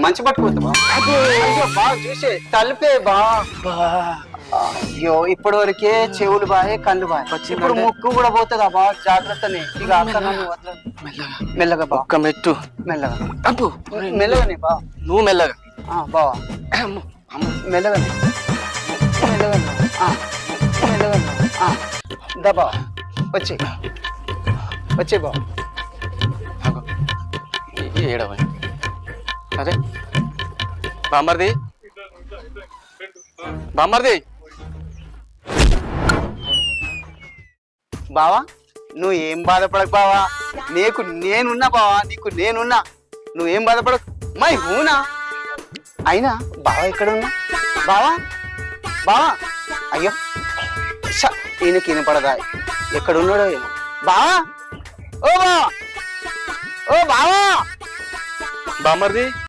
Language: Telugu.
మంచి పట్టుకోవద్దు బా. అయ్యో బా చూసే తలిపే బా. అయ్యో ఇప్పటి వరకే చెవులు బాయే కళ్ళు బాయ్, ఇప్పుడు ముక్కు కూడా పోతుందా బా. జాగ్రత్తనే ఇక అక్క నన్ను వదలదు. మెల్లగా బా, ఒక్క మెట్టు మెల్లగా అప్పు మెల్లగానే బా. నువ్వు మెల్లగా బావా మెల్లగానే మెల్లగానే మెల్లగానే దా బా. వచ్చి వచ్చే బా. ఏడవ అరే బామ్మర్ది బామ్మర్ది బావా నువ్వు ఏం బాధపడకు బావా, నీకు నేనున్నా బావా, నీకు నేనున్నా, నువ్వేం బాధపడకు. మై హూనా అయినా బావా ఎక్కడ ఉన్నా బావా. బావా అయ్యో ఈయనకి వినపడదా, ఎక్కడ ఉన్నాడో ఏమో. బావా ఓ బావా, ఓ బావా. బామ్మర్ది